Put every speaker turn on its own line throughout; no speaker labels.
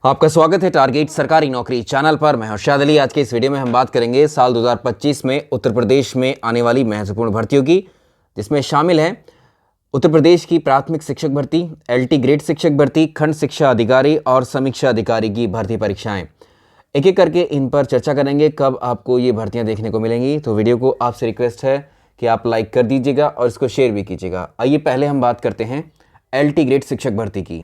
आपका स्वागत है टारगेट सरकारी नौकरी चैनल पर। मैं हर्षाद अली। आज के इस वीडियो में हम बात करेंगे साल 2025 में उत्तर प्रदेश में आने वाली महत्वपूर्ण भर्तियों की, जिसमें शामिल है उत्तर प्रदेश की प्राथमिक शिक्षक भर्ती, LT ग्रेड शिक्षक भर्ती, खंड शिक्षा अधिकारी और समीक्षा अधिकारी की भर्ती परीक्षाएं। एक एक करके इन पर चर्चा करेंगे, कब आपको ये भर्तियां देखने को मिलेंगी। तो वीडियो को आपसे रिक्वेस्ट है कि आप लाइक कर दीजिएगा और इसको शेयर भी कीजिएगा। आइए पहले हम बात करते हैं LT ग्रेड शिक्षक भर्ती की।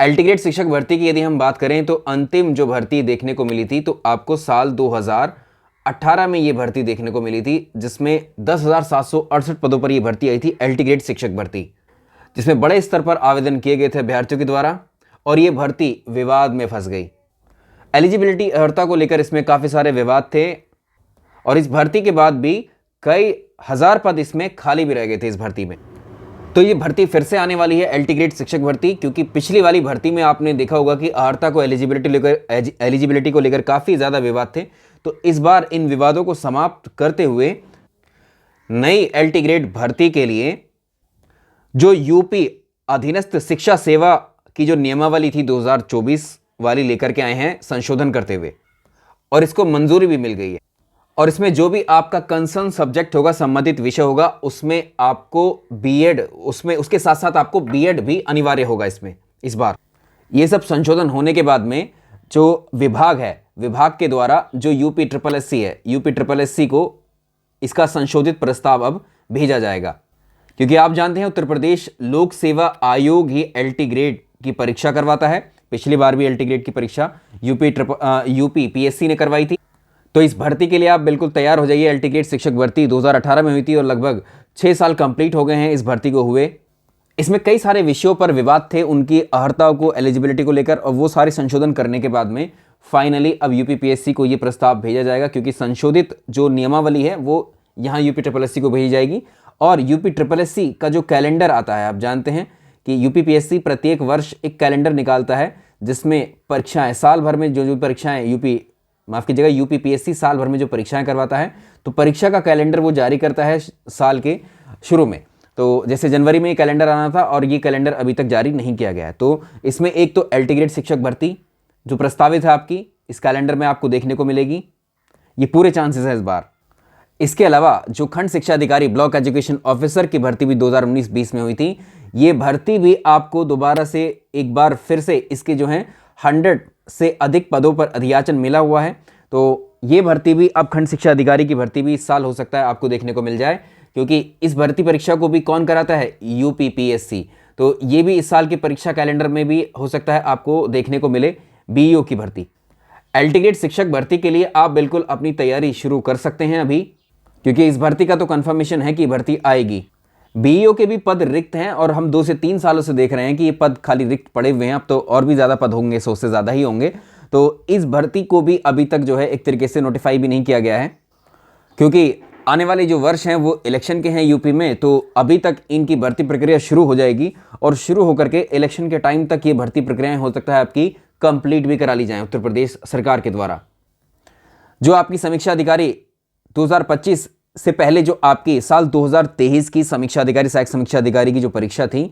LT ग्रेड शिक्षक भर्ती की यदि हम बात करें तो अंतिम जो भर्ती देखने को मिली थी तो आपको साल 2018 में ये भर्ती देखने को मिली थी, जिसमें 10,768 पदों पर ये भर्ती आई थी LT ग्रेड शिक्षक भर्ती, जिसमें बड़े स्तर पर आवेदन किए गए थे अभ्यर्थियों के द्वारा और ये भर्ती विवाद में फंस गई। एलिजिबिलिटी अर्हता को लेकर इसमें काफ़ी सारे विवाद थे और इस भर्ती के बाद भी कई हजार पद इसमें खाली भी रह गए थे इस भर्ती में। तो ये भर्ती फिर से आने वाली है LT ग्रेड शिक्षक भर्ती, क्योंकि पिछली वाली भर्ती में आपने देखा होगा कि अर्हता को एलिजिबिलिटी को लेकर काफ़ी ज़्यादा विवाद थे। तो इस बार इन विवादों को समाप्त करते हुए नई LT ग्रेड भर्ती के लिए जो यूपी अधीनस्थ शिक्षा सेवा की जो नियमावली थी 2024 वाली लेकर के आए हैं संशोधन करते हुए, और इसको मंजूरी भी मिल गई है। और इसमें जो भी आपका कंसर्न सब्जेक्ट होगा, संबंधित विषय होगा, उसमें आपको बीएड, उसके साथ साथ आपको बीएड भी अनिवार्य होगा इसमें। इस बार ये सब संशोधन होने के बाद में जो विभाग है, विभाग के द्वारा जो UPSSC है, UPSSC को इसका संशोधित प्रस्ताव अब भेजा जाएगा। क्योंकि आप जानते हैं उत्तर प्रदेश लोक सेवा आयोग ही LT ग्रेड की परीक्षा करवाता है। पिछली बार भी LT ग्रेड की परीक्षा UPPSC ने करवाई थी। तो इस भर्ती के लिए आप बिल्कुल तैयार हो जाइए। LT ग्रेड शिक्षक भर्ती 2018 में हुई थी और लगभग 6 साल कंप्लीट हो गए हैं इस भर्ती को हुए। इसमें कई सारे विषयों पर विवाद थे, उनकी अर्हताओं को, एलिजिबिलिटी को लेकर, और वो सारे संशोधन करने के बाद में फाइनली अब UPPSC को ये प्रस्ताव भेजा जाएगा, क्योंकि संशोधित जो नियमावली है वो यहाँ UPSSC को भेजी जाएगी। और UPSSC का जो कैलेंडर आता है, आप जानते हैं कि UPPSC प्रत्येक वर्ष एक कैलेंडर निकालता है जिसमें परीक्षाएं, साल भर में जो परीक्षाएं UPPSC साल भर में जो परीक्षाएं करवाता है, तो परीक्षा का कैलेंडर वो जारी करता है साल के शुरू में। तो जैसे जनवरी में ये कैलेंडर आना था और ये कैलेंडर अभी तक जारी नहीं किया गया है। तो इसमें एक तो LT ग्रेड शिक्षक भर्ती जो प्रस्तावित है आपकी इस कैलेंडर में आपको देखने को मिलेगी, ये पूरे चांसेस है इस बार। इसके अलावा जो खंड शिक्षा अधिकारी, ब्लॉक एजुकेशन ऑफिसर की भर्ती भी 2019-20 में हुई थी, ये भर्ती भी आपको दोबारा से एक बार फिर से इसके जो हैं 100 से अधिक पदों पर अधियाचन मिला हुआ है। तो ये भर्ती भी, अब खंड शिक्षा अधिकारी की भर्ती भी इस साल हो सकता है आपको देखने को मिल जाए, क्योंकि इस भर्ती परीक्षा को भी कौन कराता है? UPPSC। तो ये भी इस साल के परीक्षा कैलेंडर में भी हो सकता है आपको देखने को मिले BEO की भर्ती। LT ग्रेड शिक्षक भर्ती के लिए आप बिल्कुल अपनी तैयारी शुरू कर सकते हैं अभी, क्योंकि इस भर्ती का तो कन्फर्मेशन है कि भर्ती आएगी। BEO के भी पद रिक्त हैं और हम 2 से 3 सालों से देख रहे हैं कि ये पद खाली रिक्त पड़े हुए हैं। अब तो और भी ज़्यादा पद होंगे, 100 से ज़्यादा ही होंगे। तो इस भर्ती को भी अभी तक जो है एक तरीके से नोटिफाई भी नहीं किया गया है, क्योंकि आने वाले जो वर्ष हैं वो इलेक्शन के हैं यूपी में। तो अभी तक इनकी भर्ती प्रक्रिया शुरू हो जाएगी और शुरू होकर के इलेक्शन के टाइम तक ये भर्ती प्रक्रियाएं हो सकता है आपकी कंप्लीट भी करा ली जाएं उत्तर प्रदेश सरकार के द्वारा। जो आपकी समीक्षा अधिकारी 2025 से पहले जो आपकी साल 2023 की समीक्षा अधिकारी, सहायक समीक्षा अधिकारी की जो परीक्षा थी,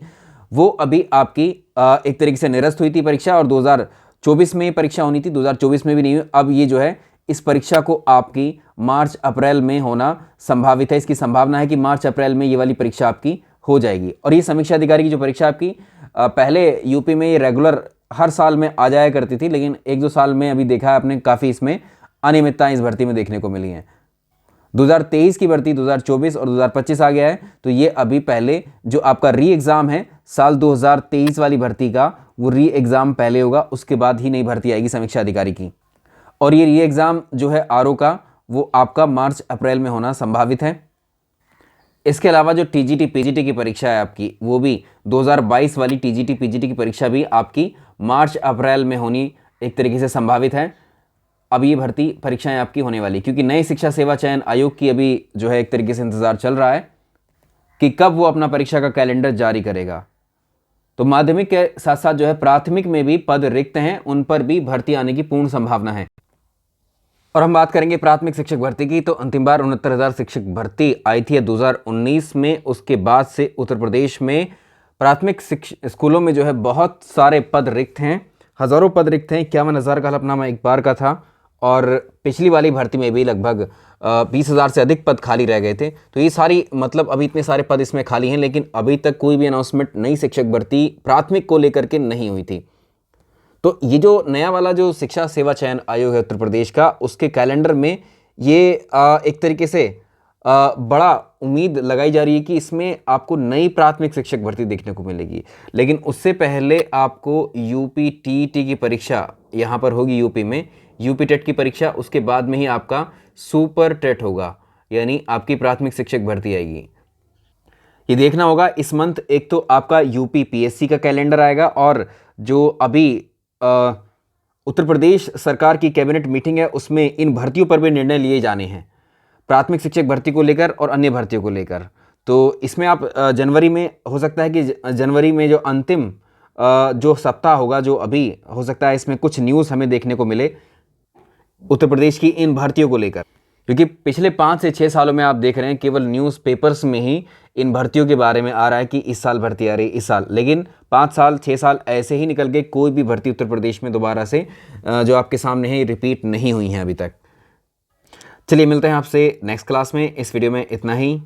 वो अभी आपकी एक तरीके से निरस्त हुई थी परीक्षा, और 2024 में परीक्षा होनी थी, 2024 में भी नहीं हुई। अब ये जो है इस परीक्षा को आपकी मार्च अप्रैल में होना संभावित है। इसकी संभावना है कि मार्च अप्रैल में ये वाली परीक्षा आपकी हो जाएगी। और ये समीक्षा अधिकारी की जो परीक्षा आपकी पहले यूपी में ये रेगुलर हर साल में आ जाया करती थी, लेकिन 1-2 साल में अभी देखा है आपने काफ़ी इसमें अनियमितताएं इस भर्ती में देखने को मिली हैं। 2023 की भर्ती 2024 और 2025 आ गया है। तो ये अभी पहले जो आपका री एग्ज़ाम है साल 2023 वाली भर्ती का, वो री एग्ज़ाम पहले होगा, उसके बाद ही नई भर्ती आएगी समीक्षा अधिकारी की। और ये री एग्ज़ाम जो है RO का, वो आपका मार्च अप्रैल में होना संभावित है। इसके अलावा जो TGT PGT की परीक्षा है आपकी, वो भी 2022 वाली TGT PGT की परीक्षा भी आपकी मार्च अप्रैल में होनी एक तरीके से संभावित है। अब ये भर्ती परीक्षाएं आपकी होने वाली, क्योंकि नई शिक्षा सेवा चयन आयोग की अभी जो है एक तरीके से इंतज़ार चल रहा है कि कब वो अपना परीक्षा का कैलेंडर जारी करेगा। तो माध्यमिक के साथ साथ जो है प्राथमिक में भी पद रिक्त हैं, उन पर भी भर्ती आने की पूर्ण संभावना है। और हम बात करेंगे प्राथमिक शिक्षक भर्ती की, तो अंतिम बार 69,000 शिक्षक भर्ती आई थी 2019 में। उसके बाद से उत्तर प्रदेश में प्राथमिक स्कूलों में जो है बहुत सारे पद रिक्त हैं। हज़ारों पद रिक्त हैं, 51,000 का हलफनामा एक बार का था और पिछली वाली भर्ती में भी लगभग 20,000 से अधिक पद खाली रह गए थे। तो ये सारी मतलब अभी इतने सारे पद इसमें खाली हैं, लेकिन अभी तक कोई भी अनाउंसमेंट नई शिक्षक भर्ती प्राथमिक को लेकर के नहीं हुई थी। तो ये जो नया वाला जो शिक्षा सेवा चयन आयोग है उत्तर प्रदेश का, उसके कैलेंडर में ये एक तरीके से बड़ा उम्मीद लगाई जा रही है कि इसमें आपको नई प्राथमिक शिक्षक भर्ती देखने को मिलेगी। लेकिन उससे पहले आपको यूपी टीईटी की परीक्षा यहाँ पर होगी यूपी में, यूपी टेट की परीक्षा, उसके बाद में ही आपका सुपर टेट होगा, यानी आपकी प्राथमिक शिक्षक भर्ती आएगी। ये देखना होगा इस मंथ एक तो आपका यूपी पीएससी का कैलेंडर आएगा और जो अभी उत्तर प्रदेश सरकार की कैबिनेट मीटिंग है उसमें इन भर्तियों पर भी निर्णय लिए जाने हैं, प्राथमिक शिक्षक भर्ती को लेकर और अन्य भर्तियों को लेकर। तो इसमें आप जनवरी में हो सकता है कि जनवरी में जो अंतिम जो सप्ताह होगा, जो अभी हो सकता है इसमें कुछ न्यूज़ हमें देखने को मिले उत्तर प्रदेश की इन भर्तियों को लेकर, क्योंकि पिछले 5 से 6 सालों में आप देख रहे हैं केवल न्यूज़पेपर्स में ही इन भर्तियों के बारे में आ रहा है कि इस साल भर्ती आ रही है, इस साल। लेकिन 5 साल 6 साल ऐसे ही निकल गए, कोई भी भर्ती उत्तर प्रदेश में दोबारा से जो आपके सामने है रिपीट नहीं हुई हैं अभी तक। चलिए मिलते हैं आपसे नेक्स्ट क्लास में। इस वीडियो में इतना ही।